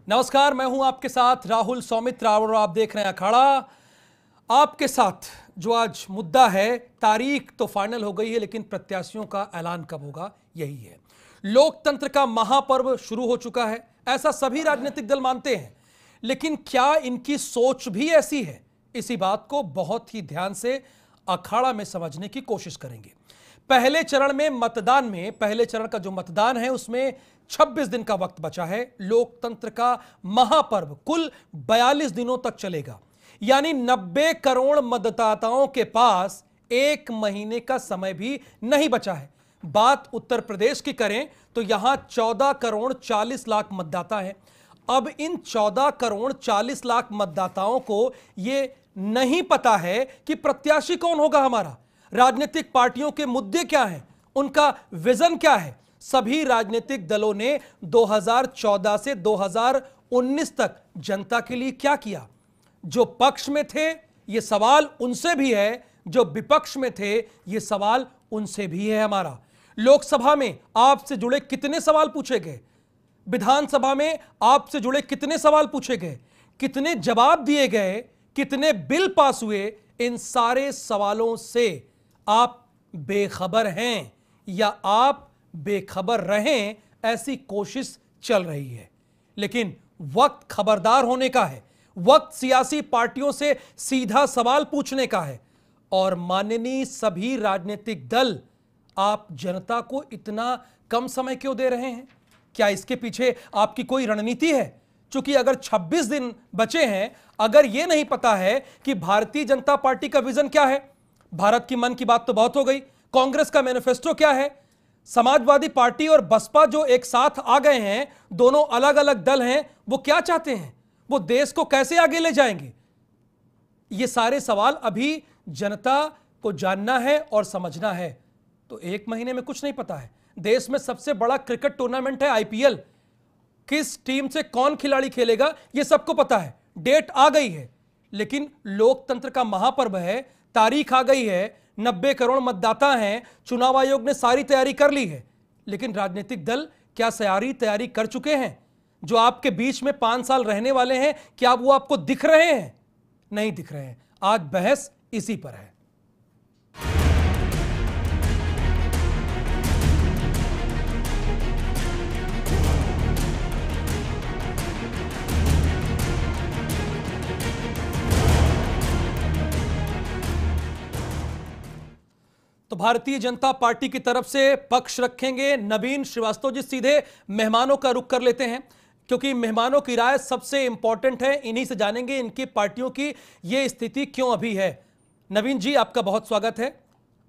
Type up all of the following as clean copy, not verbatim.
नमस्कार, मैं हूं आपके साथ राहुल सौमित्र और आप देख रहे हैं अखाड़ा। आपके साथ जो आज मुद्दा है, तारीख तो फाइनल हो गई है, लेकिन प्रत्याशियों का ऐलान कब होगा यही है। लोकतंत्र का महापर्व शुरू हो चुका है, ऐसा सभी राजनीतिक दल मानते हैं, लेकिन क्या इनकी सोच भी ऐसी है? इसी बात को बहुत ही ध्यान से अखाड़ा में समझने की कोशिश करेंगे। पहले चरण का जो मतदान है उसमें 26 दिन का वक्त बचा है। लोकतंत्र का महापर्व कुल 42 दिनों तक चलेगा, यानी 90 करोड़ मतदाताओं के पास 1 महीने का समय भी नहीं बचा है। बात उत्तर प्रदेश की करें तो यहां 14 करोड़ 40 लाख मतदाता हैं। अब इन 14 करोड़ 40 लाख मतदाताओं को यह नहीं पता है कि प्रत्याशी कौन होगा हमारा, राजनीतिक पार्टियों के मुद्दे क्या हैं, उनका विजन क्या है। सभी राजनीतिक दलों ने 2014 से 2019 तक जनता के लिए क्या किया? जो पक्ष में थे यह सवाल उनसे भी है, जो विपक्ष में थे यह सवाल उनसे भी है। हमारा लोकसभा में आपसे जुड़े कितने सवाल पूछे गए, विधानसभा में आपसे जुड़े कितने सवाल पूछे गए, कितने जवाब दिए गए, कितने बिल पास हुए, इन सारे सवालों से आप बेखबर हैं या आप बेखबर रहें, ऐसी कोशिश चल रही है। लेकिन वक्त खबरदार होने का है, वक्त सियासी पार्टियों से सीधा सवाल पूछने का है। और माननीय सभी राजनीतिक दल, आप जनता को इतना कम समय क्यों दे रहे हैं? क्या इसके पीछे आपकी कोई रणनीति है? क्योंकि अगर 26 दिन बचे हैं, अगर यह नहीं पता है कि भारतीय जनता पार्टी का विजन क्या है, भारत की मन की बात तो बहुत हो गई, कांग्रेस का मैनिफेस्टो क्या है, समाजवादी पार्टी और बसपा जो एक साथ आ गए हैं, दोनों अलग अलग दल हैं, वो क्या चाहते हैं, वो देश को कैसे आगे ले जाएंगे, ये सारे सवाल अभी जनता को जानना है और समझना है। तो 1 महीने में कुछ नहीं पता है। देश में सबसे बड़ा क्रिकेट टूर्नामेंट है आईपीएल, किस टीम से कौन खिलाड़ी खेलेगा यह सबको पता है, डेट आ गई है। लेकिन लोकतंत्र का महापर्व है, तारीख आ गई है, 90 करोड़ मतदाता हैं, चुनाव आयोग ने सारी तैयारी कर ली है। लेकिन राजनीतिक दल क्या सारी तैयारी कर चुके हैं? जो आपके बीच में 5 साल रहने वाले हैं, क्या वो आपको दिख रहे हैं? नहीं दिख रहे हैं। आज बहस इसी पर है। तो भारतीय जनता पार्टी की तरफ से पक्ष रखेंगे नवीन श्रीवास्तव जी। सीधे मेहमानों का रुख कर लेते हैं, क्योंकि मेहमानों की राय सबसे इंपॉर्टेंट है। इन्हीं से जानेंगे इनकी पार्टियों की ये स्थिति क्यों अभी है। नवीन जी, आपका बहुत स्वागत है,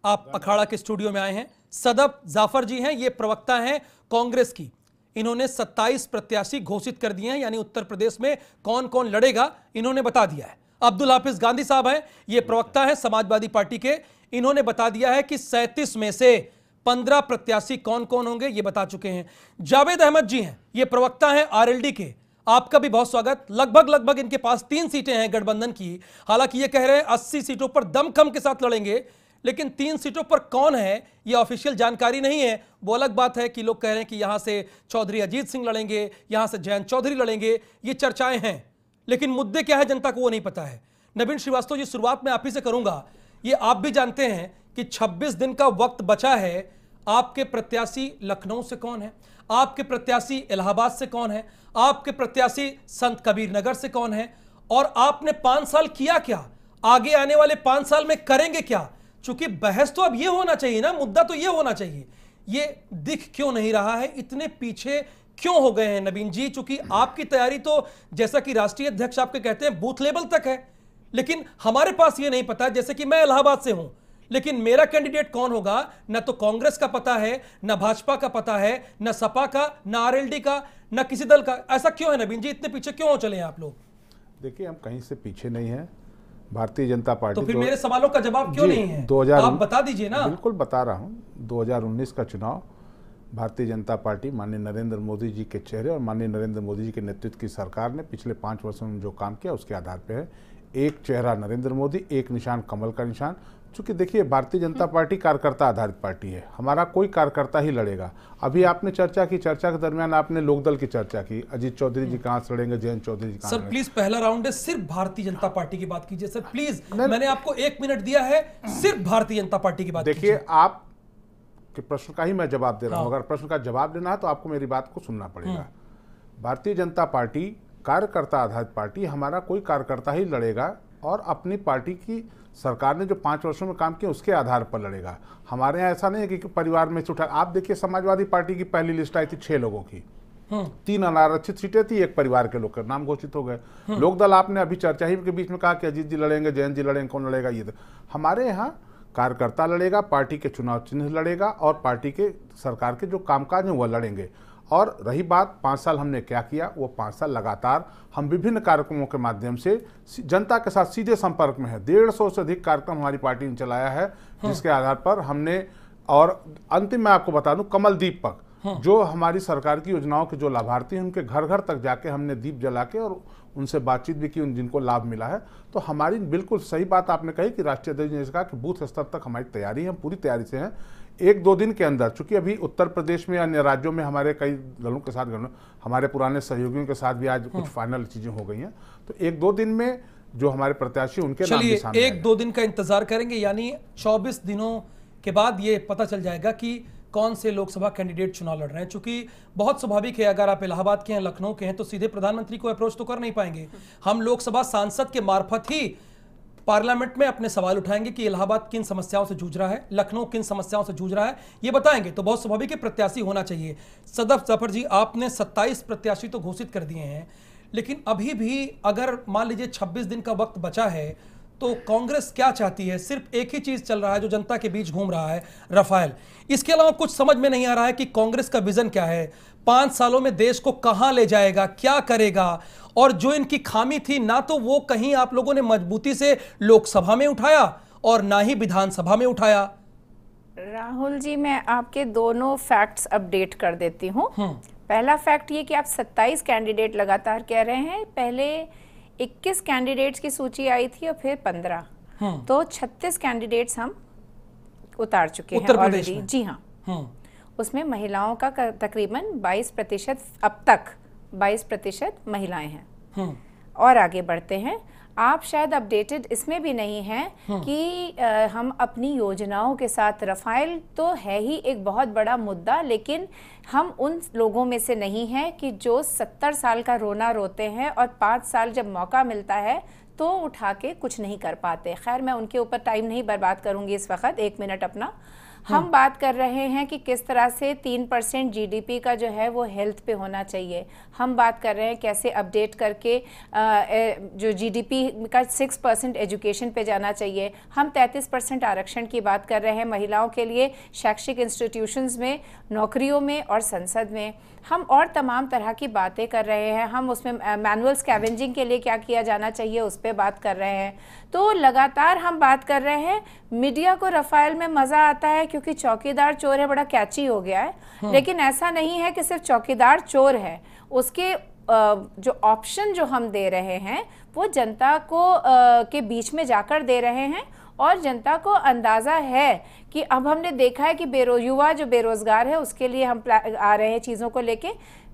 आप अखाड़ा के स्टूडियो में आए हैं। सदफ जाफर जी हैं, ये प्रवक्ता हैं कांग्रेस की। इन्होंने 27 प्रत्याशी घोषित कर दिए हैं, यानी उत्तर प्रदेश में कौन कौन लड़ेगा इन्होंने बता दिया है। अब्दुल हाफिज गांधी साहब हैं, ये प्रवक्ता हैं समाजवादी पार्टी के। इन्होंने बता दिया है कि 37 में से 15 प्रत्याशी कौन कौन होंगे ये बता चुके हैं। जावेद अहमद जी हैं, ये प्रवक्ता हैं आरएलडी के, आपका भी बहुत स्वागत। लगभग इनके पास 3 सीटें हैं गठबंधन की। हालांकि ये कह रहे हैं 80 सीटों पर दमखम के साथ लड़ेंगे, लेकिन 3 सीटों पर कौन है ये ऑफिशियल जानकारी नहीं है। वो अलग बात है कि लोग कह रहे हैं कि यहां से चौधरी अजीत सिंह लड़ेंगे, यहां से जयंत चौधरी लड़ेंगे, ये चर्चाएं हैं, लेकिन मुद्दे क्या है जनता को वो नहीं पता है। नवीन श्रीवास्तव जी, शुरुआत में आप ही से करूंगा। ये आप भी जानते हैं कि 26 दिन का वक्त बचा है। आपके प्रत्याशी लखनऊ से कौन है, आपके प्रत्याशी इलाहाबाद से कौन है, आपके प्रत्याशी संत कबीर नगर से कौन है, और आपने 5 साल किया क्या, आगे आने वाले 5 साल में करेंगे क्या? चूंकि बहस तो अब ये होना चाहिए ना, मुद्दा तो ये होना चाहिए। ये दिख क्यों नहीं रहा है, इतने पीछे क्यों हो गए हैं नवीन जी? चूंकि आपकी तैयारी तो जैसा कि राष्ट्रीय अध्यक्ष आपके कहते हैं बूथ लेवल तक है, लेकिन हमारे पास ये नहीं पता। जैसे कि मैं इलाहाबाद से हूं, लेकिन मेरा कैंडिडेट कौन होगा न तो कांग्रेस का पता है, न भाजपा का पता है, न सपा का, न आरएलडी का, न किसी दल का। ऐसा क्यों है नवीन जी, इतने पीछे क्यों चले हैं आप लोग? देखिए, हम कहीं से पीछे नहीं हैं। भारतीय जनता पार्टी तो फिर मेरे सवालों का जवाब क्यों नहीं है? 2000 आप बता दीजिए ना। बिल्कुल बता रहा हूं। 2019 का चुनाव भारतीय जनता पार्टी माननीय नरेंद्र मोदी जी के चेहरे और माननीय नरेंद्र मोदी जी के नेतृत्व की सरकार ने पिछले 5 वर्षों में जो काम किया उसके आधार पर है। एक चेहरा नरेंद्र मोदी, एक निशान कमल का निशान, चूंकि देखिए भारतीय जनता पार्टी कार्यकर्ता आधारित पार्टी है, हमारा कोई कार्यकर्ता ही लड़ेगा। अभी आपने चर्चा की, चर्चा के दरमियान आपने लोकदल की चर्चा की, अजीत चौधरी जी कहाँ से लड़ेंगे, जयंत चौधरी जी कहाँ। सर प्लीज पहला राउंड है, सिर्फ भारतीय जनता पार्टी की बात कीजिए सर प्लीज। मैंने आपको 1 मिनट दिया है, सिर्फ भारतीय जनता पार्टी की बात कीजिए। देखिए आप के प्रश्न का ही मैं जवाब दे रहा हूं, अगर प्रश्न का जवाब देना है तो आपको मेरी बात को सुनना पड़ेगा। भारतीय जनता पार्टी कार्यकर्ता आधारित पार्टी, हमारा कोई कार्यकर्ता ही लड़ेगा और अपनी पार्टी की सरकार ने जो 5 वर्षों में काम किया उसके आधार पर लड़ेगा। हमारे यहाँ ऐसा नहीं है कि परिवार में से उठा। आप देखिए समाजवादी पार्टी की पहली लिस्ट आई थी 6 लोगों की, 3 अनारक्षित सीटें थी, 1 परिवार के लोग नाम घोषित हो गए। लोकदल आपने अभी चर्चा ही के बीच में कहा कि अजीत जी लड़ेंगे, जयंत जी लड़ेंगे, कौन लड़ेगा, ये हमारे यहाँ कार्यकर्ता लड़ेगा, पार्टी के चुनाव चिन्ह लड़ेगा और पार्टी के सरकार के जो कामकाज हैं वह लड़ेंगे। और रही बात 5 साल हमने क्या किया, वो 5 साल लगातार हम विभिन्न कार्यक्रमों के माध्यम से जनता के साथ सीधे संपर्क में है। 150 से अधिक कार्यक्रम हमारी पार्टी ने चलाया है, जिसके आधार पर हमने, और अंतिम मैं आपको बता दूं, कमल दीपक जो हमारी सरकार की योजनाओं के जो लाभार्थी हैं उनके घर घर तक जाके हमने दीप जला के और उनसे बातचीत भी की, जिनको लाभ मिला है। तो हमारी बिल्कुल सही बात आपने कही कि राष्ट्रीय अध्यक्ष ने कहा कि बूथ स्तर तक हमारी तैयारी है, हम पूरी तैयारी से हैं। 1-2 दिन के अंदर, चूंकि अभी उत्तर प्रदेश में अन्य राज्यों में हमारे कई दलों के साथ, हमारे पुराने सहयोगियों के साथ भी आज कुछ फाइनल चीजें हो गई हैं, तो 1-2 दिन में जो हमारे प्रत्याशी उनके नाम भी सामने आएंगे। 1-2 दिन का इंतजार करेंगे, यानी 24 दिनों के बाद ये पता चल जाएगा कि कौन से लोकसभा कैंडिडेट चुनाव लड़ रहे हैं। चूंकि बहुत स्वाभाविक है, अगर आप इलाहाबाद के हैं, लखनऊ के हैं, तो सीधे प्रधानमंत्री को अप्रोच तो कर नहीं पाएंगे। हम लोकसभा सांसद के मार्फत ही पार्लियामेंट में अपने सवाल उठाएंगे कि इलाहाबाद किन समस्याओं से जूझ रहा है, लखनऊ किन समस्याओं से जूझ रहा है, ये बताएंगे। तो बहुत स्वाभाविक है, प्रत्याशी होना चाहिए। सदफ जाफर जी, आपने 27 प्रत्याशी तो घोषित कर दिए हैं, लेकिन अभी भी अगर मान लीजिए 26 दिन का वक्त बचा है, तो कांग्रेस क्या चाहती है? सिर्फ एक ही चीज चल रहा है जो जनता के बीच घूम रहा है, राफेल। इसके अलावा कुछ समझ में नहीं आ रहा है कि कांग्रेस का विजन क्या है, 5 सालों में देश को कहां ले जाएगा, क्या करेगा। और जो इनकी खामी थी, ना तो वो कहीं आप लोगों ने मजबूती से लोकसभा में उठाया और ना ही विधानसभा में उठाया। राहुल जी, मैं आपके दोनों फैक्ट्स अपडेट कर देती हूँ। पहला फैक्ट ये कि आप 27 कैंडिडेट लगातार कह रहे हैं, पहले 21 कैंडिडेट्स की सूची आई थी और फिर 15, तो 36 कैंडिडेट्स हम उतार चुके हैं ऑलरेडी। जी हाँ, उसमें महिलाओं का तकरीबन 22%, अब तक 22% महिलाएं हैं। और आगे बढ़ते हैं, आप शायद अपडेटेड इसमें भी नहीं हैं कि हम अपनी योजनाओं के साथ, राफेल तो है ही एक बहुत बड़ा मुद्दा, लेकिन हम उन लोगों में से नहीं हैं कि जो 70 साल का रोना रोते हैं और 5 साल जब मौका मिलता है तो उठा के कुछ नहीं कर पाते। खैर, मैं उनके ऊपर टाइम नहीं बर्बाद करूंगी इस वक्त, 1 मिनट अपना। हम बात कर रहे हैं कि किस तरह से 3% जीडीपी का जो है वो हेल्थ पे होना चाहिए। हम बात कर रहे हैं कैसे अपडेट करके जो जीडीपी का 6% एजुकेशन पे जाना चाहिए। हम 33% आरक्षण की बात कर रहे हैं महिलाओं के लिए शैक्षिक इंस्टीट्यूशंस में, नौकरियों में और संसद में। हम और तमाम तरह की बातें कर रहे हैं। हम उसमें मैनुअल स्कैवेंजिंग के लिए क्या किया जाना चाहिए उस पर बात कर रहे हैं। तो लगातार हम बात कर रहे हैं। मीडिया को राफेल में मज़ा आता है क्योंकि चौकीदार चोर है, बड़ा कैची हो गया है। लेकिन ऐसा नहीं है कि सिर्फ चौकीदार चोर है, उसके जो ऑप्शन जो हम दे रहे हैं वो जनता को के बीच में जाकर दे रहे हैं। और जनता को अंदाज़ा है कि अब हमने देखा है कि युवा जो बेरोज़गार है उसके लिए हम आ रहे हैं चीज़ों को लेके।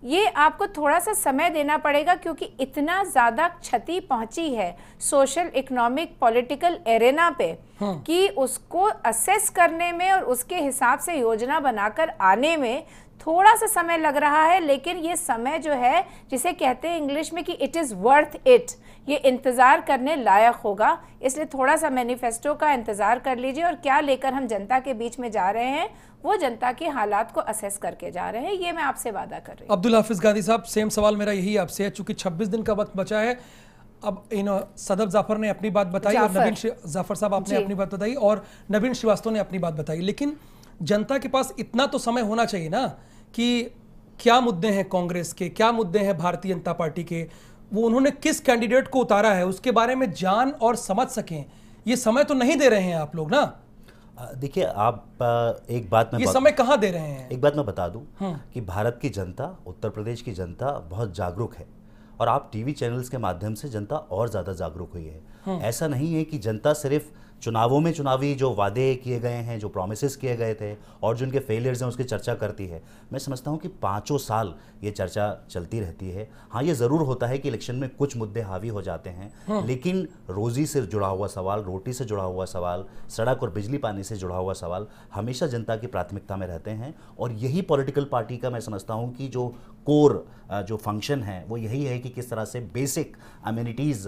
ये आपको थोड़ा सा समय देना पड़ेगा क्योंकि इतना ज़्यादा क्षति पहुंची है सोशल, इकोनॉमिक, पॉलिटिकल एरेना पे कि उसको असेस करने में और उसके हिसाब से योजना बनाकर आने में थोड़ा सा समय लग रहा है। लेकिन ये समय जो है, जिसे कहते हैं इंग्लिश में कि इट इज़ वर्थ इट, ये इंतज़ार करने लायक होगा। इसलिए थोड़ा सा मैनिफेस्टो का इंतज़ार कर लीजिए और क्या लेकर हम जनता के बीच में जा रहे हैं वो जनता के हालात को असेस करके जा रहे हैं, ये मैं आपसे वादा कर रही हूँ। अब्दुल हाफिज गांधी साहब, सेम सवाल मेरा यही आपसे है, चूंकि 26 दिन का वक्त बचा है। अब सदफ जाफर ने अपनी बात बताई और नवीन जाफर साहब आपने अपनी बात बताई और नवीन श्रीवास्तव ने अपनी बात बताई, लेकिन जनता के पास इतना तो समय होना चाहिए ना कि क्या मुद्दे हैं कांग्रेस के, क्या मुद्दे हैं भारतीय जनता पार्टी के, वो उन्होंने किस कैंडिडेट को उतारा है उसके बारे में जान और समझ सकें। ये समय तो नहीं दे रहे हैं आप लोग ना। देखिए, आप एक बात में ये समय कहाँ दे रहे हैं? एक बात मैं बता दूं कि भारत की जनता, उत्तर प्रदेश की जनता बहुत जागरूक है और आप टीवी चैनल्स के माध्यम से जनता और ज़्यादा जागरूक हुई है। ऐसा नहीं है कि जनता सिर्फ चुनावों में चुनावी जो वादे किए गए हैं, जो प्रोमिसेस किए गए थे और जो उनके फेलियर्स हैं उसकी चर्चा करती है। मैं समझता हूं कि 5 साल ये चर्चा चलती रहती है। हाँ, ये ज़रूर होता है कि इलेक्शन में कुछ मुद्दे हावी हो जाते हैं, लेकिन रोज़ी से जुड़ा हुआ सवाल, रोटी से जुड़ा हुआ सवाल, सड़क और बिजली पानी से जुड़ा हुआ सवाल हमेशा जनता की प्राथमिकता में रहते हैं। और यही पॉलिटिकल पार्टी का मैं समझता हूँ कि जो कोर जो फंक्शन है वो यही है कि किस तरह से बेसिक अम्यूनिटीज़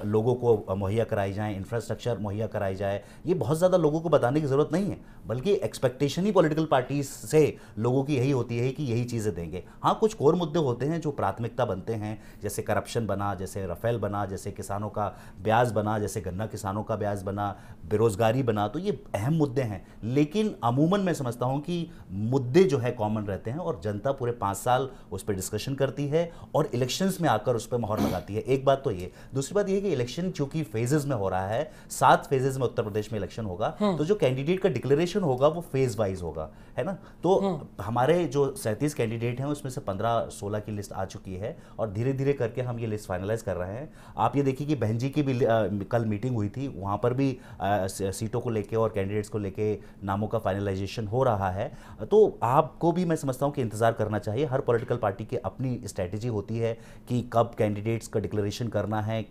लोगों को मुहैया कराई जाएँ, इंफ्रास्ट्रक्चर मुहैया कराई जाए। ये बहुत ज़्यादा लोगों को बताने की ज़रूरत नहीं है, बल्कि एक्सपेक्टेशन ही पॉलिटिकल पार्टी से लोगों की यही होती है कि यही चीज़ें देंगे। हाँ, कुछ कोर मुद्दे होते हैं जो प्राथमिकता बनते हैं, जैसे करप्शन बना, जैसे राफेल बना, जैसे किसानों का ब्याज बना, जैसे गन्ना किसानों का ब्याज बना, बेरोजगारी बना, तो ये अहम मुद्दे हैं। लेकिन अमूमन मैं समझता हूँ कि मुद्दे जो है कॉमन रहते हैं और जनता पूरे 5 साल उस पर डिस्कशन करती है और इलेक्शंस में आकर उस पर मोहर लगाती है। एक बात तो ये। दूसरी बात ये कि इलेक्शन चूंकि फेजेस में हो रहा है, 7 फेजेस में उत्तर प्रदेश में इलेक्शन होगा, तो जो कैंडिडेट का डिक्लेरेशन होगा वो फेज वाइज होगा, है ना। तो हमारे जो 37 कैंडिडेट हैं उसमें से 15-16 की लिस्ट आ चुकी है और धीरे धीरे करके हम ये लिस्ट फाइनलाइज कर रहे हैं। आप ये देखिए कि बहन जी की भी कल मीटिंग हुई थी, वहाँ पर भी सीटों को लेके और कैंडिडेट्स को लेके नामों का फाइनलाइजेशन हो रहा है। तो आपको भी मैं समझता हूँ कि इंतजार करना चाहिए। हर पॉलिटिकल पार्टी की अपनी स्ट्रैटेजी होती है कि कब कैंडिडेट्स का डिक्लेरेशन करना है,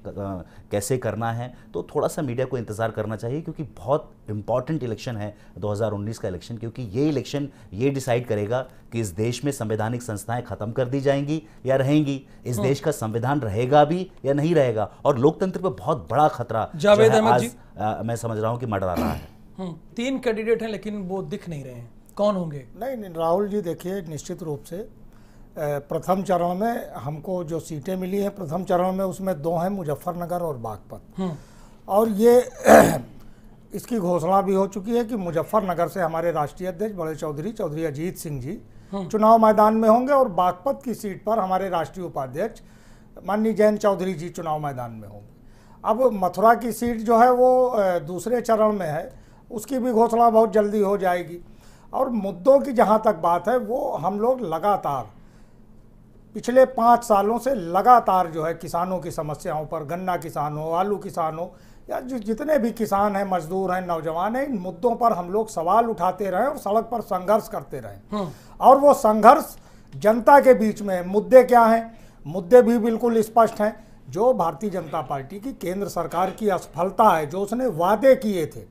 कैसे करना है। तो थोड़ा सा मीडिया को इंतजार करना चाहिए, क्योंकि बहुत इंपॉर्टेंट इलेक्शन है 2019 का इलेक्शन, क्योंकि ये इलेक्शन ये डिसाइड करेगा कि इस देश में संवैधानिक संस्थाएं खत्म कर दी जाएंगी या रहेंगी, इस देश का संविधान रहेगा भी या नहीं रहेगा। और लोकतंत्र पे बहुत बड़ा खतरा जावेद अहमद जी, मैं समझ रहा हूं कि मंडरा रहा है। 3 कैंडिडेट हैं लेकिन वो दिख नहीं रहे हैं, कौन होंगे? नहीं, राहुल जी देखिए, निश्चित रूप से प्रथम चरण में हमको जो सीटें मिली हैं प्रथम चरण में, उसमें 2 हैं, मुजफ्फरनगर और बागपत। और ये इसकी घोषणा भी हो चुकी है कि मुजफ्फरनगर से हमारे राष्ट्रीय अध्यक्ष बड़े चौधरी अजीत सिंह जी चुनाव मैदान में होंगे और बागपत की सीट पर हमारे राष्ट्रीय उपाध्यक्ष माननीय जयंत चौधरी जी चुनाव मैदान में होंगे। अब मथुरा की सीट जो है वो दूसरे चरण में है, उसकी भी घोषणा बहुत जल्दी हो जाएगी। और मुद्दों की जहाँ तक बात है, वो हम लोग लगातार पिछले 5 सालों से लगातार जो है किसानों की समस्याओं पर, गन्ना किसान हो, आलू किसान हो, या जो जितने भी किसान हैं, मजदूर हैं, नौजवान हैं, इन मुद्दों पर हम लोग सवाल उठाते रहें और सड़क पर संघर्ष करते रहें। और वो संघर्ष जनता के बीच में है। मुद्दे क्या हैं? मुद्दे भी बिल्कुल स्पष्ट हैं। जो भारतीय जनता पार्टी की केंद्र सरकार की असफलता है, जो उसने वादे किए थे,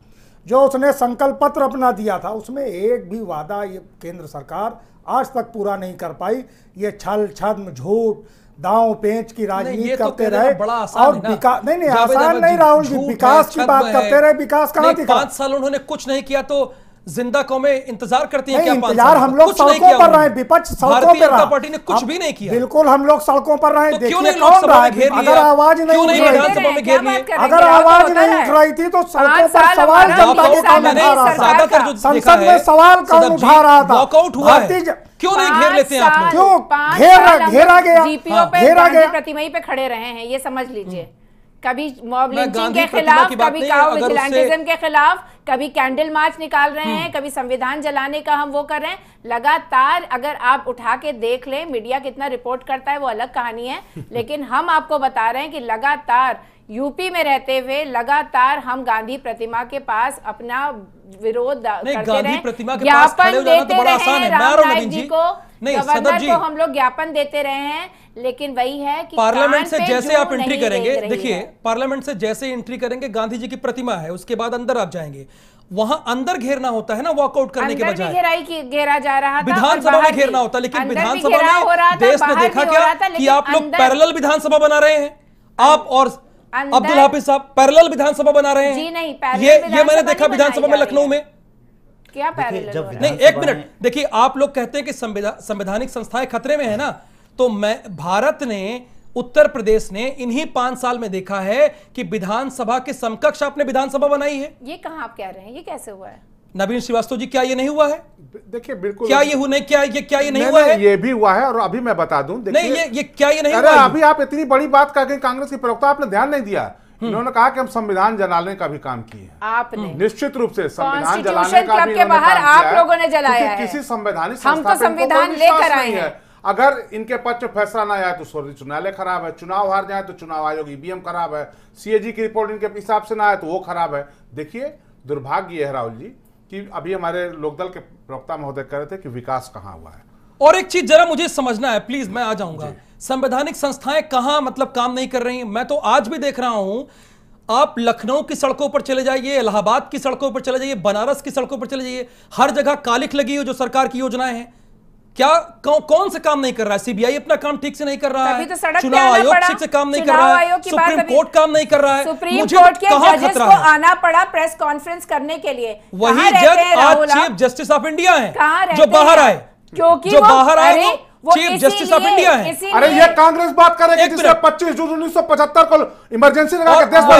जो उसने संकल्प पत्र अपना दिया था, उसमें एक भी वादा ये केंद्र सरकार आज तक पूरा नहीं कर पाई। ये छल छद्म झूठ दांव पेंच की राजनीति करते रहे और विकास नहीं आसान नहीं। राहुल जी विकास की बात करते रहे, विकास कहाँ दिखा? 5 साल उन्होंने कुछ नहीं किया तो जिंदा कौमें इंतजार करती हैं क्या? इंतजार हम लोग सड़कों पर रहे, विपक्ष सड़कों पर रहा, पार्टी ने कुछ भी नहीं किया। बिल्कुल हम लोग सड़कों पर रहे। देखिए कौन रहा है? अगर आवाज नहीं उठ रही, अगर आवाज नहीं उठ रही थी तो सड़कों पर सवाल जनता के कौन उठा रहा था? संसद में सवाल कौन उठा रहा था? वॉकआउट हुआ है, क्यों नहीं घेर लेते हैं आप लोग? क्यों घेरा गया? घेरा गया, प्रतिमा पे खड़े रहे हैं, ये समझ लीजिए। कभी मॉब लिंचिंग के खिलाफ, कभी काउ विजिलेंटिज्म के खिलाफ, कभी कैंडल मार्च निकाल रहे हैं, कभी संविधान जलाने का हम वो कर रहे हैं। लगातार अगर आप उठा के देख लें, मीडिया कितना रिपोर्ट करता है वो अलग कहानी है, लेकिन हम आपको बता रहे हैं कि लगातार यूपी में रहते हुए लगातार हम गांधी प्रतिमा के पास अपना विरोध करते रहे, ज्ञापन देते रहे राम नाईक जी को, गवर्नर को हम लोग ज्ञापन देते रहे हैं। लेकिन वही है कि पार्लियामेंट से जैसे आप एंट्री करेंगे, देखिए पार्लियामेंट से जैसे एंट्री करेंगे, गांधी जी की प्रतिमा है, उसके बाद अंदर आप जाएंगे, वहां अंदर घेरना होता है ना, वॉकआउट करने के बजाय घेरा जा रहा था, विधानसभा में घेरना होता। लेकिन विधानसभा में देश ने देखा क्या कि आप लोग पैरेलल विधानसभा बना रहे हैं, आप और अब्दुल हाफिज साहब पैरेलल विधानसभा बना रहे हैं। जी नहीं, ये मैंने देखा विधानसभा में लखनऊ में। क्या पैरेलल? नहीं, एक मिनट, देखिए आप लोग कहते हैं कि संवैधानिक संस्थाएं खतरे में है ना, तो भारत ने, उत्तर प्रदेश ने इन्हीं 5 साल में देखा है कि विधानसभा के समकक्ष आपने विधानसभा बनाई है। ये कहां आप कह रहे हैं? ये कैसे हुआ है? नवीन श्रीवास्तव जी, क्या ये नहीं हुआ है? देखिए बिल्कुल, क्या ये हुआ नहीं? क्या ये नहीं हुआ है? ये भी हुआ है। और अभी मैं बता दूं, नहीं ये क्या ये नहीं हुआ? अभी आप इतनी बड़ी बात कह गए, कांग्रेस के प्रवक्ता, आपने ध्यान नहीं दिया। इन्होंने कहा कि हम संविधान जलाने का भी काम किए। आपने निश्चित रूप से संविधान जलाने का भी के बाहर आप लोगों ने जलाया है। किसी संवैधानिक हम तो संविधान लेकर आए हैं। अगर इनके पक्ष में फैसला ना आया तो सर्वोच्च न्यायालय खराब है, चुनाव हार जाए तो चुनाव आयोग ईवीएम खराब है, सीएजी की रिपोर्ट इनके हिसाब से ना आए तो वो खराब है। देखिए दुर्भाग्य है राहुल जी कि अभी हमारे लोकदल के प्रवक्ता महोदय कह रहे थे कि विकास कहाँ हुआ है। और एक चीज जरा मुझे समझना है प्लीज, मैं आ जाऊंगा, संवैधानिक संस्थाएं कहां मतलब काम नहीं कर रही हैं। मैं तो आज भी देख रहा हूं, आप लखनऊ की सड़कों पर चले जाइए, इलाहाबाद की सड़कों पर चले जाइए, बनारस की सड़कों पर चले जाइए, हर जगह कालिख लगी हो जो सरकार की योजनाएं हैं। क्या कौन से काम नहीं कर रहा है? सीबीआई अपना काम ठीक से नहीं कर रहा है, चुनाव आयोग ठीक से काम नहीं कर रहा है, सुप्रीम कोर्ट काम नहीं कर रहा है, सुप्रीम कोर्ट के जजेस को आना पड़ा प्रेस कॉन्फ्रेंस करने के लिए। वही जज आज चीफ जस्टिस ऑफ इंडिया है जो बाहर आए, क्योंकि जो बाहर आए वो चीफ जस्टिस ऑफ इंडिया है। अरे ये कांग्रेस बात करेगी जिसने 25 जून 1975 को इमरजेंसी लगा के देश में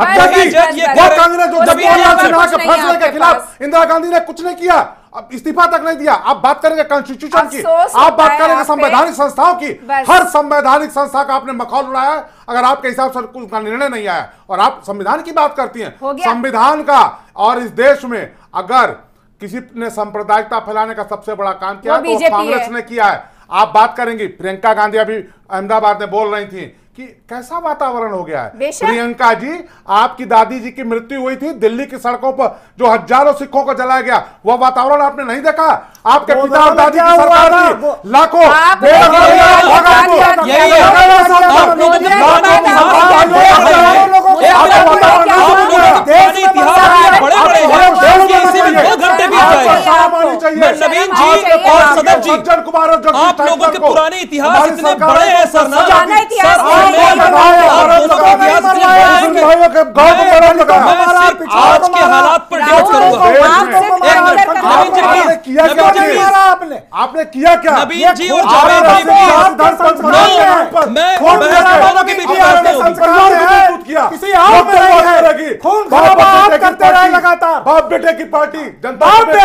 हत्या की, वो कांग्रेस जो जवाहरलाल सिन्हा के फैसले के खिलाफ इंदिरा गांधी ने कुछ नहीं किया, अब इस्तीफा तक नहीं दिया। आप बात करेंगे कॉन्स्टिट्यूशन की, आप बात करेंगे संवैधानिक संस्थाओं की, हर संवैधानिक संस्था का आपने मखौल उड़ाया है। अगर आपके हिसाब से कुछ का निर्णय नहीं आया और आप संविधान की बात करती हैं, संविधान का, और इस देश में अगर किसी ने सांप्रदायिकता फैलाने का सबसे बड़ा काम किया तो कांग्रेस ने किया है। आप बात करेंगे, प्रियंका गांधी अभी अहमदाबाद में बोल रही थी कि कैसा वातावरण हो गया है। प्रियंका जी, आपकी दादी जी की मृत्यु हुई थी दिल्ली की सड़कों पर, जो हजारों सिखों को जलाया गया, वह वातावरण आपने नहीं देखा? आपके पिता और दादी की सरकार थी, लाखों नवीन जी और सदर जी, आप लोगों के पुराने इतिहास इतने बड़े हैं सर ना, आज के हालात पर डिबेट करूंगा। आपने किया क्या? नवीन जी और जावेद जी लगातार बाप बेटे की पार्टी, जनता पार्टी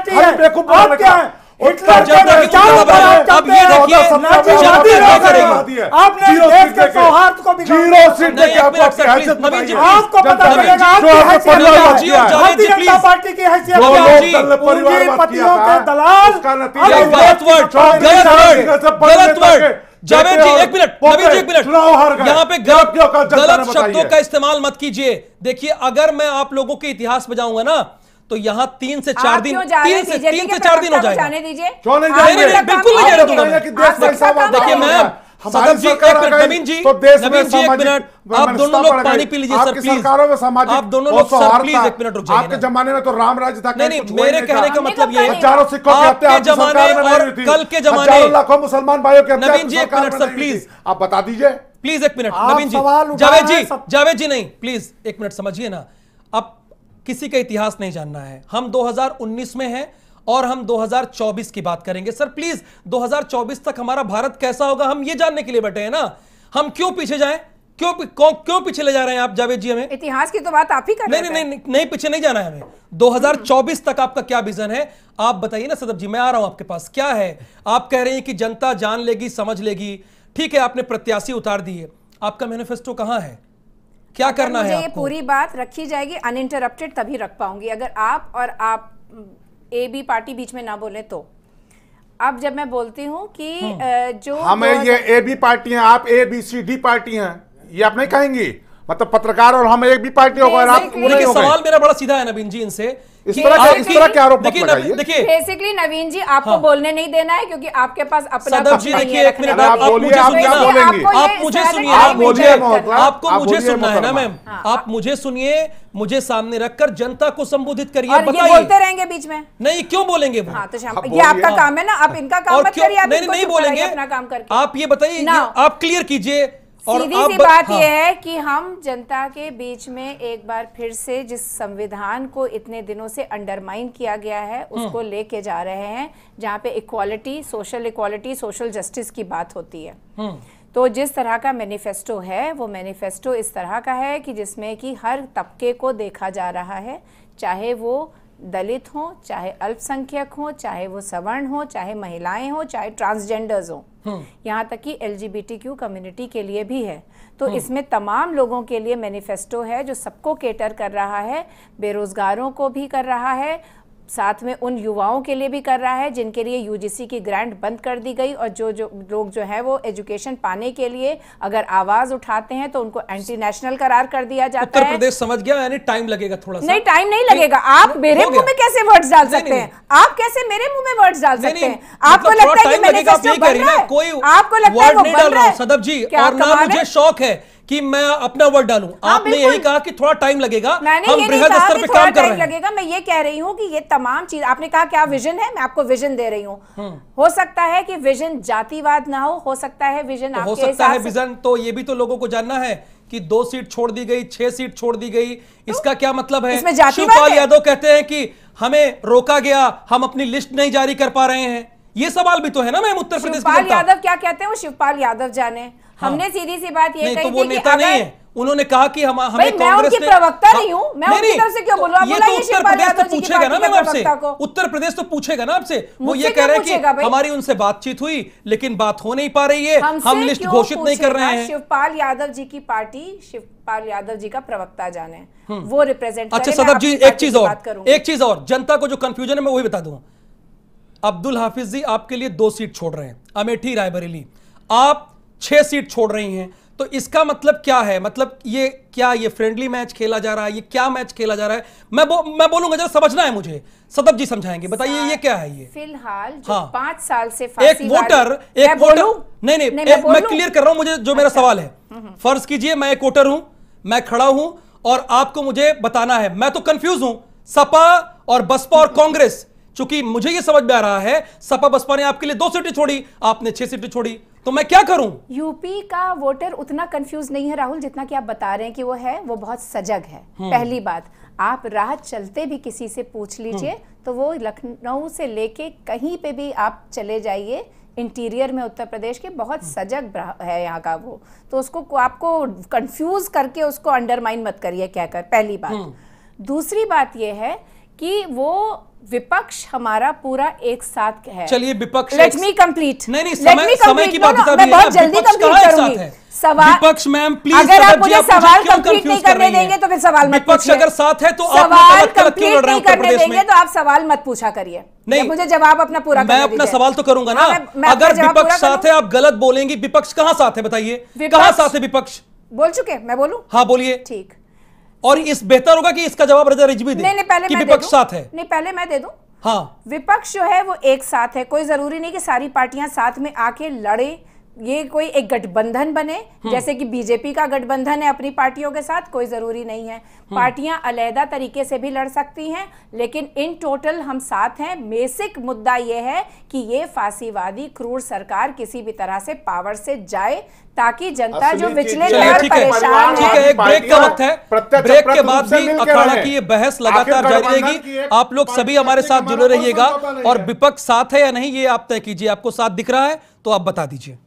है, आप क्या है? अब ये देखिए आपने देश के सौहार्द को आपको पता चलेगा भारतीय जनता पार्टी की हैसियत पूंजीपतियों के दलाल। गलत वर्ड जावेद जी, एक मिनट, नवीन जी एक मिनट, यहाँ पे गलत शब्दों का इस्तेमाल मत कीजिए। देखिए अगर मैं आप लोगों के इतिहास में जाऊंगा ना तो यहाँ 3 से 4 दिन, 3 से 4 दिन हो जाएगा। क्यों नहीं जाएंगे? बिल्कुल नहीं जाने दूंगा। देखिए मैं सदर जी, नवीन जी, नवीन जी एक मिनट, आप दोनों लोग पानी पी लीजिए सर प्लीज। आप दोनों लोग सर प्लीज एक मिनट रुक जाइए। आपके जमाने में तो राम राज्य था। नहीं, मेरे कहने का मतलब ये है, हजारों सिखों की हत्या आपके जमाने और कल के जमाने, लाखों मुसलमान भाइयों की हत्या। नवीन जी एक मिनट सर प्लीज, आप बता दीजिए प्लीज एक मिनट। नवीन जी, जावेद जी नहीं, प्लीज एक मिनट समझिए ना। अब किसी का इतिहास नहीं जानना है, हम 2019 में हैं और हम 2024 की बात करेंगे। सर प्लीज 2024 तक हमारा भारत कैसा होगा हम ये जानने के लिए बैठे हैं ना। हम क्यों पीछे जाएं? क्यों पीछे ले जा रहे हैं आप जावेद जी हमें? इतिहास की तो बात आप ही कर रहे हैं। नहीं पीछे नहीं जाना है हमें। 2024 तक आपका क्या विजन है आप बताइए ना सदर जी, मैं आ रहा हूं आपके पास। क्या है? आप कह रहे हैं कि जनता जान लेगी, समझ लेगी, ठीक है, आपने प्रत्याशी उतार दिए, आपका मैनिफेस्टो कहां है? क्या करना है आपको? ये पूरी बात रखी जाएगी अनइंटरप्टेड, तभी रख पाऊंगी अगर आप ए बी पार्टी बीच में ना बोले तो। अब जब मैं बोलती हूँ कि जो हम ये ए बी पार्टी हैं, आप A B C D party हैं, ये आप नहीं कहेंगी? मतलब पत्रकार और हम एक भी पार्टी होगा और आप देखिए सवाल मेरा बड़ा सीधा है नवीन जी इनसे, इस तरह के आरोप मत लगाइए। देखिए बेसिकली नवीन जी आपको बोलने नहीं देना है क्योंकि आपके पास अपना सदर जी देखिए एक मिनट, आप मुझे सुनिए, आपको मुझे सुनना है ना मैम, आप मुझे सुनिए, मुझे सामने रखकर जनता को संबोधित करिए। बताइए, बोलते रहेंगे बीच में? नहीं, क्यों बोलेंगे वो? हाँ, तो ये आपका काम है ना, आप इनका काम मत करिए। नहीं बोलेंगे, अपना काम करके आप ये बताइए, आप क्लियर कीजिए। सीधी सी बात यह है कि हम जनता के बीच में एक बार फिर से जिस संविधान को इतने दिनों से अंडरमाइन किया गया है उसको लेके जा रहे हैं, जहाँ पे इक्वालिटी, सोशल जस्टिस की बात होती है। तो जिस तरह का मैनिफेस्टो है वो मैनिफेस्टो इस तरह का है कि जिसमें कि हर तबके को देखा जा रहा है, चाहे वो दलित हो, चाहे अल्पसंख्यक हो, चाहे वो सवर्ण हो, चाहे महिलाएं हो, चाहे ट्रांसजेंडर्स हो, यहाँ तक कि LGBTQ कम्युनिटी के लिए भी है। तो इसमें तमाम लोगों के लिए मैनिफेस्टो है जो सबको केटर कर रहा है, बेरोजगारों को भी कर रहा है, साथ में उन युवाओं के लिए भी कर रहा है जिनके लिए यूजीसी की ग्रांट बंद कर दी गई, और जो लोग जो है वो एजुकेशन पाने के लिए अगर आवाज उठाते हैं तो उनको एंटी नेशनल करार कर दिया जाता उत्तर है। प्रदेश समझ गया, यानी टाइम लगेगा थोड़ा सा। नहीं, टाइम नहीं लगेगा। आप मेरे मुंह में कैसे वर्ड्स डाल सकते हैं? आप कैसे मेरे मुंह में वर्ड्स डाल सकते हैं? आपको लगता है कि मैनिफेस्टो बन रहा है? आपको लगता है वो बन रहा है? सदब जी, और ना मुझे शौक है कि मैं अपना वर्ड डालूं। आपने यही कहा कि थोड़ा टाइम लगेगा, हम बृहद स्तर पे काम कर रहे हैं। लगेगा, मैं ये कह रही हूँ कि ये तमाम चीज, आपने कहा क्या विजन है, मैं आपको विजन दे रही हूँ। हो सकता है कि विजन जातिवाद ना हो सकता है विजन हो सकता है विजन, तो ये भी तो लोगों को जानना है कि 2 सीट छोड़ दी गई, 6 सीट छोड़ दी गई, इसका क्या मतलब है? शिवपाल यादव कहते हैं कि हमें रोका गया, हम अपनी लिस्ट नहीं जारी कर पा रहे हैं। ये सवाल भी तो है ना मैम उत्तर प्रदेश की जनता। शिवपाल यादव क्या कहते हैं वो शिवपाल यादव जाने। हमने सीधी सी बात ये कही थी कि वो नेता नहीं है। उन्होंने कहा कि हमें कांग्रेस मैं उनकी प्रवक्ता नहीं हूं, मैं उनकी तरफ से क्यों बोलूं? आप ये तो उत्तर प्रदेश तो पूछेगा ना मैम आपसे, उत्तर प्रदेश तो पूछेगा ना आपसे। वो ये कह रहे हैं कि हमारी उनसे बातचीत हुई लेकिन बात हो नहीं पा रही है, हम लिस्ट घोषित नहीं कर रहे हैं। शिवपाल यादव जी की पार्टी, शिवपाल यादव जी का प्रवक्ता जाने, वो रिप्रेजेंट। अच्छा सदब जी, एक चीज और जनता को जो कंफ्यूजन है मैं वही बता दूं। अब्दुल हाफिज जी आपके लिए 2 सीट छोड़ रहे हैं, अमेठी रायबरेली, आप 6 सीट छोड़ रही हैं, तो इसका मतलब क्या है? मतलब ये क्या ये फ्रेंडली मैच खेला जा रहा है? ये क्या मैच खेला जा रहा है? मैं बोलूंगा, जरा समझना है मुझे, सदब जी समझाएंगे, बताइए ये क्या है? ये फिलहाल जो 5 साल से फांसी एक वोटर नहीं, मैं क्लियर कर रहा हूं मुझे जो मेरा सवाल है। फर्ज कीजिए मैं एक वोटर हूं, मैं खड़ा हूं और आपको मुझे बताना है, मैं तो कंफ्यूज हूं, सपा और बसपा और कांग्रेस, चूंकि मुझे ये समझ में आ रहा है सपा बसपा ने आपके लिए 2 सीटें छोड़ी, आपने 6 सीटें छोड़ी, तो मैं क्या करूं? यूपी का वोटर उतना कंफ्यूज नहीं है राहुल जितना कि आप बता रहे हैं कि वो है, वो बहुत सजग है। पहली बात, आप राह चलते भी किसी से पूछ लीजिए तो वो लखनऊ से लेके कहीं पे भी आप चले जाइए, इंटीरियर में उत्तर प्रदेश के बहुत सजग है यहाँ का वो, तो उसको आपको कंफ्यूज करके उसको अंडरमाइन मत करिए कहकर, पहली बात। दूसरी बात ये है कि वो विपक्ष हमारा पूरा एक साथ है। चलिए विपक्ष, लेट मी कंप्लीट। नहीं समय की बात बता, मैं बहुत जल्दी कंप्लीट करूंगी। सवाल विपक्ष मैम प्लीज, अगर आप मुझे सवाल कंप्लीट नहीं करने देंगे तो फिर सवाल मत पूछिए। विपक्ष अगर साथ है तो सवाल कंप्लीट नहीं करने देंगे तो आप सवाल मत पूछा करिए। नहीं, मुझे जवाब अपना पूरा मैं अपना सवाल तो करूंगा ना। अगर विपक्ष साथ है, आप गलत बोलेंगी, विपक्ष कहां साथ है बताइए, कहां साथ है विपक्ष? बोल चुके, मैं बोलूं? हाँ बोलिए। ठीक, और इस बेहतर होगा कि इसका जवाब रजा रिजवी दे। नहीं, पहले कि विपक्ष साथ है। नहीं, पहले मैं दे दूं। हाँ, विपक्ष जो है वो एक साथ है, कोई जरूरी नहीं कि सारी पार्टियां साथ में आके लड़े, ये कोई एक गठबंधन बने जैसे कि बीजेपी का गठबंधन है अपनी पार्टियों के साथ, कोई जरूरी नहीं है। पार्टियां अलग तरीके से भी लड़ सकती हैं, लेकिन इन टोटल हम साथ हैं। बेसिक मुद्दा ये है कि ये फांसीवादी क्रूर सरकार किसी भी तरह से पावर से जाए, ताकि जनता जो विचलित है और परेशान है। एक ब्रेक का वक्त है, ब्रेक के बाद भी अखाड़ा की ये बहस लगातार जारी रहेगी। आप लोग सभी हमारे साथ जुड़े रहिएगा, और विपक्ष साथ है या नहीं ये आप तय कीजिए। आपको साथ दिख रहा है तो आप बता दीजिए।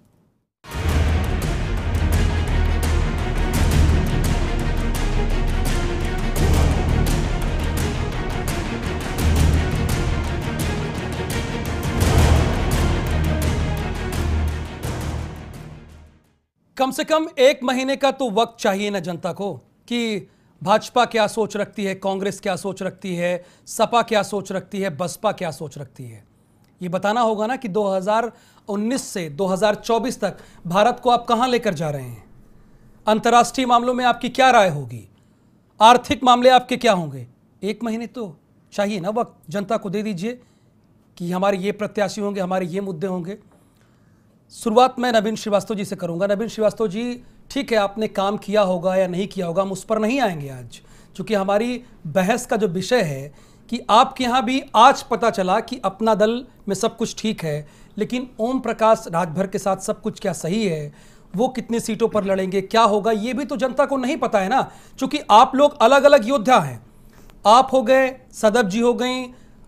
कम से कम 1 महीने का तो वक्त चाहिए ना जनता को कि भाजपा क्या सोच रखती है, कांग्रेस क्या सोच रखती है, सपा क्या सोच रखती है, बसपा क्या सोच रखती है। ये बताना होगा ना कि 2019 से 2024 तक भारत को आप कहां लेकर जा रहे हैं। अंतर्राष्ट्रीय मामलों में आपकी क्या राय होगी, आर्थिक मामले आपके क्या होंगे। 1 महीने तो चाहिए ना वक्त, जनता को दे दीजिए कि हमारे ये प्रत्याशी होंगे, हमारे ये मुद्दे होंगे। शुरुआत मैं नवीन श्रीवास्तव जी से करूंगा। नवीन श्रीवास्तव जी, ठीक है आपने काम किया होगा या नहीं किया होगा, हम उस पर नहीं आएंगे आज, क्योंकि हमारी बहस का जो विषय है कि आपके यहाँ भी आज पता चला कि अपना दल में सब कुछ ठीक है, लेकिन ओम प्रकाश राजभर के साथ सब कुछ क्या सही है, वो कितनी सीटों पर लड़ेंगे, क्या होगा, ये भी तो जनता को नहीं पता है ना। क्योंकि आप लोग अलग अलग योद्धा हैं, आप हो गए, सदब जी हो गई,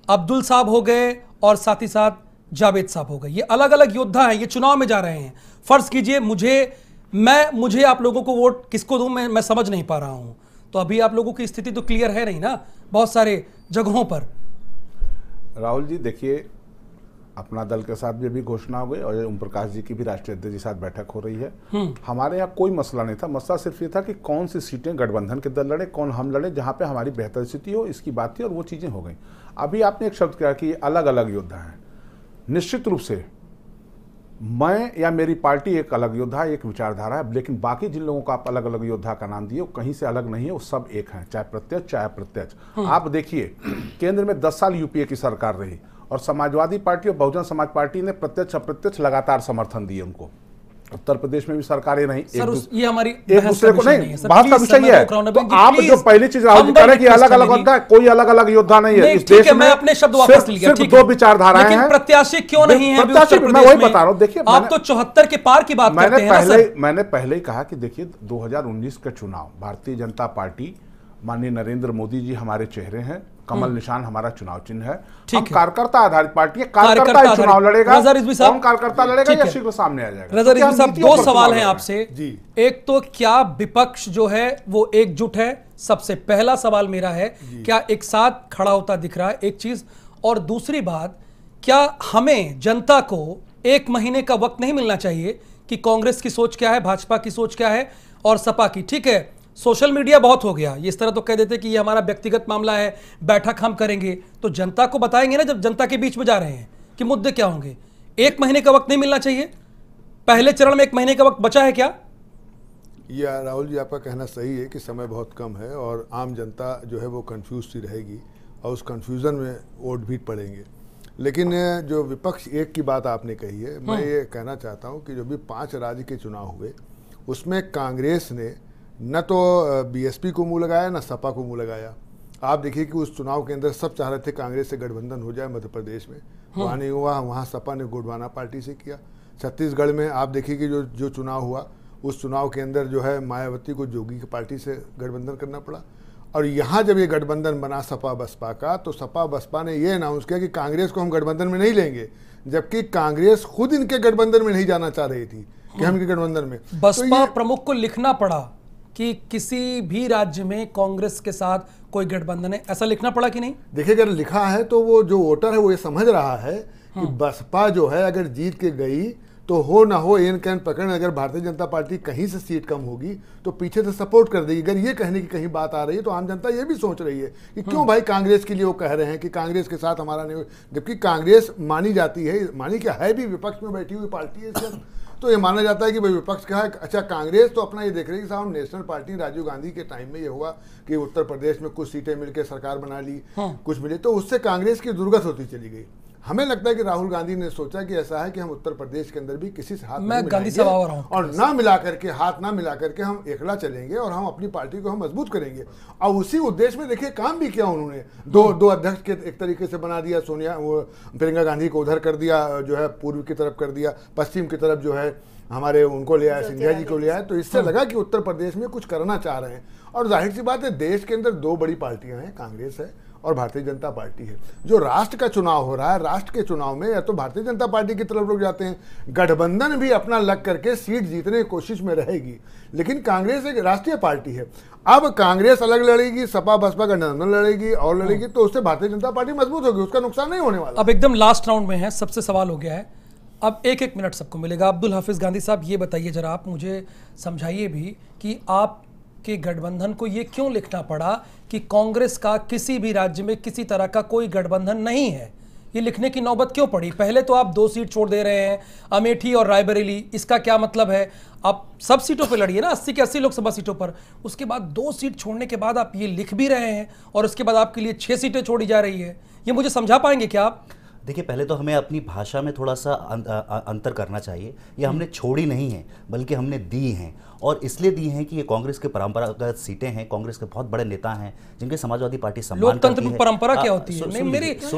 अब्दुल साहब हो गए, और साथ ही साथ जावेद साहब हो गए। ये अलग अलग योद्धा हैं, ये चुनाव में जा रहे हैं। फर्ज कीजिए मुझे आप लोगों को वोट किसको दूं, मैं समझ नहीं पा रहा हूं। तो अभी आप लोगों की स्थिति तो क्लियर है नहीं ना बहुत सारे जगहों पर। राहुल जी देखिए, अपना दल के साथ भी अभी घोषणा हो गई और ओम प्रकाश जी की भी राष्ट्रीय अध्यक्ष के साथ बैठक हो रही है। हमारे यहाँ कोई मसला नहीं था, मसला सिर्फ ये था कि कौन सी सीटें गठबंधन के दल लड़े, कौन हम लड़े, जहाँ पे हमारी बेहतर स्थिति हो, इसकी बात थी और वो चीज़ें हो गई। अभी आपने एक शब्द कहा कि अलग अलग योद्धा हैं। निश्चित रूप से मैं या मेरी पार्टी एक अलग योद्धा, एक विचारधारा है, लेकिन बाकी जिन लोगों को आप अलग अलग योद्धा का नाम दिए वो कहीं से अलग नहीं है, वो सब एक हैं, चाहे प्रत्यक्ष चाहे अप्रत्यक्ष। आप देखिए केंद्र में 10 साल यूपीए की सरकार रही और समाजवादी पार्टी और बहुजन समाज पार्टी ने प्रत्यक्ष अप्रत्यक्ष लगातार समर्थन दिए उनको। उत्तर प्रदेश में भी सरकारें नहीं, ये हमारी एक दूसरे को नहीं, बहस का विषय है। तो आप जो पहली चीज राहुल जी कह रहे हैं कि अलग अलग योद्धा है, कोई अलग अलग योद्धा नहीं है इस देश में। मैं अपने शब्द वापस लिया, सिर्फ दो विचारधाराएं हैं। प्रत्याशी क्यों नहीं है? प्रत्याशी मैं वही बता रहा हूँ। देखिए आप तो 74 के पार की बात करते हैं ना सर। मैंने पहले ही कहा कि देखिए 2019 का चुनाव, भारतीय जनता पार्टी, माननीय नरेंद्र मोदी जी हमारे चेहरे हैं, कमल निशान हमारा चुनाव चिन्ह है। हम कार्यकर्ता आधारित पार्टी है, कार्यकर्ता ही चुनाव लड़ेगा। कौन कार्यकर्ता लड़ेगा यह शीघ्र सामने आ जाएगा। रज़ा रिजवी साहब, दो सवाल हैं आपसे। एक तो क्या विपक्ष जो है वो एकजुट है? सबसे पहला सवाल मेरा है, क्या एक साथ खड़ा होता दिख रहा है? एक चीज। और दूसरी बात, क्या हमें जनता को 1 महीने का वक्त नहीं मिलना चाहिए कि कांग्रेस की सोच क्या है, भाजपा की सोच क्या है और सपा की? ठीक है, सोशल मीडिया बहुत हो गया, ये इस तरह तो कह देते कि ये हमारा व्यक्तिगत मामला है, बैठक हम करेंगे, तो जनता को बताएंगे ना जब जनता के बीच में जा रहे हैं कि मुद्दे क्या होंगे। 1 महीने का वक्त नहीं मिलना चाहिए? पहले चरण में 1 महीने का वक्त बचा है क्या? या राहुल जी, आपका कहना सही है कि समय बहुत कम है और आम जनता जो है वो कंफ्यूज सी रहेगी और उस कंफ्यूजन में वोट भी पड़ेंगे। लेकिन जो विपक्ष एक की बात आपने कही है, मैं ये कहना चाहता हूँ कि जो भी 5 राज्य के चुनाव हुए उसमें कांग्रेस ने न तो बीएसपी को मुंह लगाया न सपा को मुंह लगाया। आप देखिए कि उस चुनाव के अंदर सब चाह रहे थे कांग्रेस से गठबंधन हो जाए मध्य प्रदेश में, वहाँ नहीं हुआ, वहाँ सपा ने गोंडवाना पार्टी से किया। छत्तीसगढ़ में आप देखिए कि जो चुनाव हुआ उस चुनाव के अंदर जो है मायावती को जोगी की पार्टी से गठबंधन करना पड़ा। और यहाँ जब ये गठबंधन बना सपा बसपा का, तो सपा बसपा ने ये अनाउंस किया कि कांग्रेस को हम गठबंधन में नहीं लेंगे, जबकि कांग्रेस खुद इनके गठबंधन में नहीं जाना चाह रही थी कि हम इनके गठबंधन में। बसपा प्रमुख को लिखना पड़ा कि किसी भी राज्य में कांग्रेस के साथ कोई गठबंधन है, ऐसा लिखना पड़ा कि नहीं? देखिए, अगर लिखा है तो वो जो वोटर है वो ये समझ रहा है कि बसपा जो है अगर जीत के गई तो हो ना हो एन कैन पकड़, अगर भारतीय जनता पार्टी कहीं से सीट कम होगी तो पीछे से सपोर्ट कर देगी। अगर ये कहने की कहीं बात आ रही है तो आम जनता ये भी सोच रही है कि क्यों भाई कांग्रेस के लिए वो कह रहे हैं कि कांग्रेस के साथ हमारा नहीं, जबकि कांग्रेस मानी जाती है, मानी क्या है भी विपक्ष में बैठी हुई पार्टी है सर। तो ये माना जाता है कि भाई विपक्ष का है। अच्छा, कांग्रेस तो अपना ये देख रही है कि साहब नेशनल पार्टी, राजीव गांधी के टाइम में ये हुआ कि उत्तर प्रदेश में कुछ सीटें मिलकर सरकार बना ली, कुछ मिले, तो उससे कांग्रेस की दुर्गत होती चली गई। हमें लगता है कि राहुल गांधी ने सोचा कि ऐसा है कि हम उत्तर प्रदेश के अंदर भी किसी से हाथ नहीं मिलाएंगे और ना मिला करके, हाथ ना मिला करके हम एकला चलेंगे और हम अपनी पार्टी को हम मजबूत करेंगे। और उसी उद्देश्य में देखिए काम भी किया उन्होंने। दो अध्यक्ष के एक तरीके से बना दिया, सोनिया प्रियंका गांधी को उधर कर दिया, जो है पूर्व की तरफ कर दिया, पश्चिम की तरफ जो है हमारे उनको ले आया, सिंधिया जी को ले आया। तो इससे लगा कि उत्तर प्रदेश में कुछ करना चाह रहे हैं। और जाहिर सी बात है, देश के अंदर 2 बड़ी पार्टियां हैं, कांग्रेस है और भारतीय जनता पार्टी है। जो राष्ट्र का चुनाव हो रहा है, राष्ट्र के चुनाव में या तो भारतीय जनता पार्टी की तरफ लोग जाते हैं, गठबंधन भी अपना लग करके सीट जीतने की कोशिश में रहेगी, लेकिन कांग्रेस एक राष्ट्रीय पार्टी है। अब कांग्रेस अलग लड़ेगी, सपा बसपा गठबंधन लड़ेगी और लड़ेगी, तो उससे भारतीय जनता पार्टी मजबूत होगी, उसका नुकसान नहीं होने वाला। अब एकदम लास्ट राउंड में है, सबसे सवाल हो गया है, अब 1-1 मिनट सबको मिलेगा। अब्दुल हाफिज गांधी साहब, ये बताइए जरा, आप मुझे समझाइए भी कि आप कि गठबंधन को ये क्यों लिखना पड़ा कि कांग्रेस का किसी भी राज्य में किसी तरह का कोई गठबंधन नहीं है? ये लिखने की नौबत क्यों पड़ी? पहले तो आप 2 सीट छोड़ दे रहे हैं, अमेठी और रायबरेली, इसका क्या मतलब है? आप सब सीटों पे लड़िए ना, 80 के 80 लोकसभा सीटों पर। उसके बाद 2 सीट छोड़ने के बाद आप ये लिख भी रहे हैं और उसके बाद आपके लिए 6 सीटें छोड़ी जा रही है। ये मुझे समझा पाएंगे क्या आप? देखिए, पहले तो हमें अपनी भाषा में थोड़ा सा अंतर करना चाहिए। ये हमने छोड़ी नहीं है, बल्कि हमने दी हैं, और इसलिए दी हैं कि ये कांग्रेस के परंपरागत सीटें हैं, कांग्रेस के बहुत बड़े नेता हैं जिनके समाजवादी पार्टी सम्मान करती है। लोकतंत्र परंपरा क्या होती है?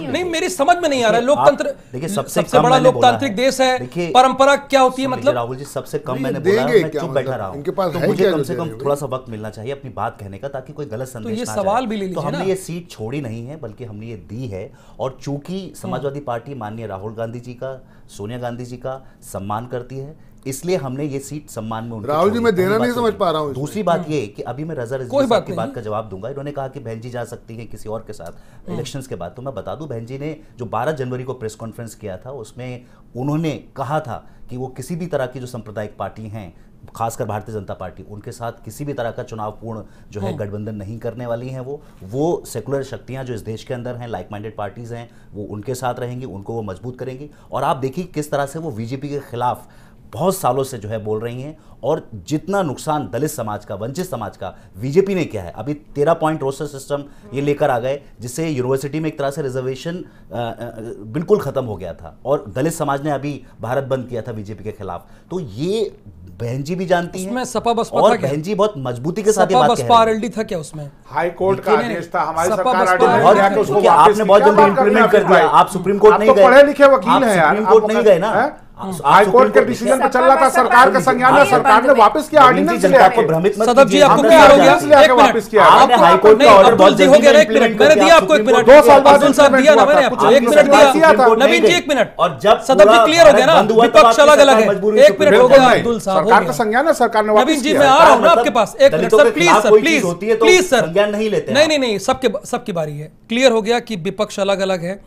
नहीं, मेरी समझ में नहीं आ रहा है। लोकतंत्र, देखिए, सबसे बड़ा लोकतांत्रिक देश है, परंपरा क्या होती है? मतलब राहुल जी, सबसे कम मैंने बोला, मैं चुप बैठा रहा हूं, तो मुझे कम से कम थोड़ा सा वक्त मिलना चाहिए अपनी बात कहने का, ताकि कोई गलत संदेश ना जाए। तो हमने ये सीट छोड़ी नहीं है, बल्कि हमने ये दी है। और चूंकि समाजवादी पार्टी माननीय राहुल गांधी जी का, सोनिया गांधी जी का सम्मान करती है, इसलिए हमने ये सीट सम्मान में उनको राहुल जी, छोड़ी। मैं देना पहली नहीं बात समझ तो पा रहा हूँ ये। दूसरी बात ये कि अभी मैं रजा रिजवी कोई साहब बात की नहीं। बात का जवाब दूंगा। इन्होंने कहा कि बहन जी जा सकती है किसी और के साथ इलेक्शंस के बाद। तो मैं बता दूं, बहन जी ने जो 12 जनवरी को प्रेस कॉन्फ्रेंस किया था उसमें उन्होंने कहा था कि वो किसी भी तरह की जो सांप्रदायिक पार्टी हैं, खासकर भारतीय जनता पार्टी, उनके साथ किसी भी तरह का चुनावपूर्ण जो है गठबंधन नहीं करने वाली हैं। वो सेकुलर शक्तियां जो इस देश के अंदर हैं, लाइक माइंडेड पार्टीज हैं, वो उनके साथ रहेंगी, उनको वो मजबूत करेंगी। और आप देखिए किस तरह से वो बीजेपी के खिलाफ बहुत सालों से जो है बोल रही हैं, और जितना नुकसान दलित समाज का, वंचित समाज का बीजेपी ने किया है। अभी 13 पॉइंट रोस्टर सिस्टम ये लेकर आ गए, जिससे यूनिवर्सिटी में एक तरह से रिजर्वेशन बिल्कुल खत्म हो गया था, और दलित समाज ने अभी भारत बंद किया था बीजेपी के खिलाफ। तो ये बहन जी भी जानती हैं, उसमें सपा बसपा और था क्या? बहन जी बहुत मजबूती के साथ ये सपा बात कह बसपा रही हैं। आरएलडी था क्या उसमें? हाई कोर्ट का देखिए, आदेश था, हमारी सपा सरकार बसपा आर्डिनेंस और लिया कि उसको क्योंकि वापस आपने की। बहुत क्या जल्दी बात कर रहे हैं इंप्लीमेंट कर आसिफ भाई? दिया। आप सुप्रीम कोर्ट आप नहीं तो गए, पढ़े लिखे वकील आप हैं यार, सुप्रीम कोर्ट नहीं गए ना। हाई कोर्ट के डिसीजन पे चल रहा था, सरकार का संज्ञान है, सरकार ने वापस किया ऑर्डिनेंस ले आके। भ्रमित मत सदब जी कीजिए। आपको हमने क्लियर हो गया? ऑर्डिनेंस ले आके एक मिनट। वापस किया। आपने हाई कोर्ट नहीं, का ऑर्डर अब्दुल बहुत जी हो जल्दी गया, एक implement मिनट कर मैंने दिया। दिया आप आपको, एक सुप्रीम मिनट कोर्ट 2 साल बाद अब्दुल साहब दिया ना मैंने आपको, एक मिनट दिया दिया। था। नवीन जी एक मिनट, और जब सदब जी पूरा क्लियर हो गया ना, भारत बंद हुआ, तब विपक्ष आपकी अलग अलग सरकार है। मजबूरी एक से मिनट हो बिल्कुल गया नहीं, अब्दुल साहब, हो सरकार का गया। संज्ञान है, सरकार ने वापस नवीन जी किया। मैं आ रहा हूं ना मतलब आपके पास, एक मिनट दलितों सर, के प्लीज खिलाफ सर, कोई प्लीज चीज होती है तो प्लीज सर, संज्ञान नहीं लेते नहीं नहीं नहीं, सबकी बारी है। क्लियर हो गया कि विपक्ष अलग अलग है।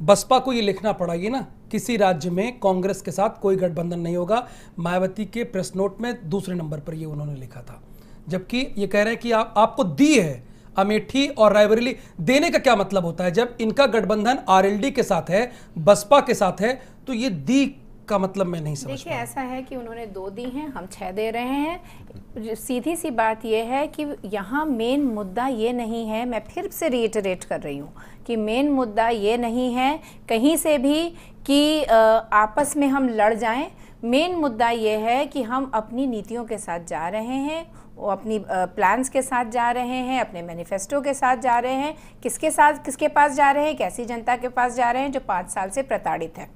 बसपा को ये लिखना पड़ा ये ना, किसी राज्य में कांग्रेस के साथ कोई गठबंधन नहीं होगा। मायावती के प्रेस नोट में दूसरे नंबर पर ये उन्होंने लिखा था, जबकि ये कह रहे हैं कि आपको दी है अमेठी और रायबरेली। देने का क्या मतलब होता है? जब इनका गठबंधन आरएलडी के साथ है, बसपा के साथ है, तो ये दी का मतलब मैं नहीं समझ देखिए, पाया। ऐसा है कि उन्होंने 2 दी हैं, हम 6 दे रहे हैं। सीधी सी बात यह है कि यहाँ मेन मुद्दा ये नहीं है, मैं फिर से रिइटरेट कर रही हूँ कि मेन मुद्दा ये नहीं है कहीं से भी कि आपस में हम लड़ जाएं। मेन मुद्दा ये है कि हम अपनी नीतियों के साथ जा रहे हैं, वो अपनी प्लान्स के साथ जा रहे हैं, अपने मैनिफेस्टो के साथ जा रहे हैं। किसके साथ, किसके पास जा रहे हैं? कैसी जनता के पास जा रहे हैं जो 5 साल से प्रताड़ित है।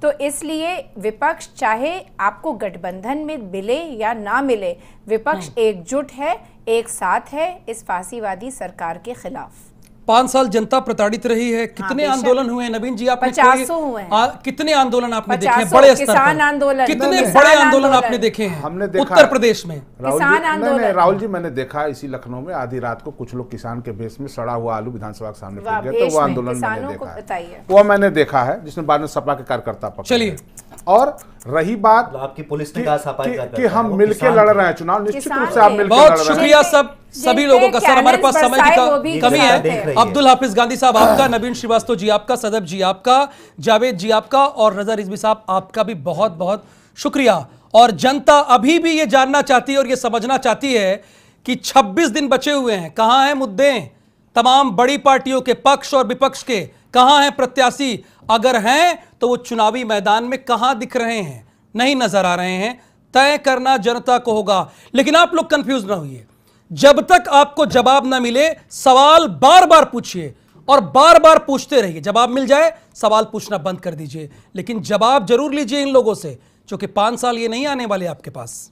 तो इसलिए विपक्ष, चाहे आपको गठबंधन में मिले या ना मिले, विपक्ष एकजुट है, एक साथ है इस फांसीवादी सरकार के खिलाफ। 5 साल जनता प्रताड़ित रही है। कितने बेशक। आंदोलन हुए हैं नवीन जी? आपने 50 हुए हैं। कितने आंदोलन आपने देखे हैं 50 बड़े स्तर किसान पर? आंदोलन, कितने किसान बड़े आंदोलन आंदोलन आपने देखे हैं हमने देखा उत्तर है। प्रदेश में? राहुल जी, किसान नहीं, आंदोलन। राहुल जी, मैंने देखा इसी लखनऊ में आधी रात को कुछ लोग किसान के बेस में सड़ा हुआ आलू विधानसभा के सामने वाह, फेंक गए, तो भेष वो में आंदोलन मैंने किसानों को देखा है। बताइए। वो मैंने देखा है, जिसमें बाद में सपा के कार्यकर्ता पकड़े चलिए। गए। और रही बात आपकी पुलिस ने कहा सपा कि कार्यकर्ता हम है, वो मिलके किसान लड़ थे। रहे हैं चुनाव, निश्चित किसान रूप से आप थे। मिलके बहुत लड़ रहे हैं। शुक्रिया सब सभी लोगों का। सर हमारे पास समय की कमी वो है। देख रही है। अब्दुल हाफिज गांधी साहब आपका, नवीन श्रीवास्तव जी आपका, सदब जी आपका, जावेद जी आपका, और रजा रिजवी साहब आपका भी बहुत बहुत शुक्रिया। और जनता अभी भी ये जानना चाहती है और ये समझना चाहती है कि 26 दिन बचे हुए हैं, कहां हैं मुद्दे? तमाम बड़ी पार्टियों के पक्ष और विपक्ष के कहां हैं प्रत्याशी? अगर हैं तो वो चुनावी मैदान में कहां दिख रहे हैं? नहीं नजर आ रहे हैं। तय करना जनता को होगा। लेकिन आप लोग कंफ्यूज ना होइए, जब तक आपको जवाब ना मिले सवाल बार बार पूछिए और बार बार पूछते रहिए। जवाब मिल जाए सवाल पूछना बंद कर दीजिए, लेकिन जवाब जरूर लीजिए इन लोगों से, क्योंकि 5 साल ये नहीं आने वाले आपके पास।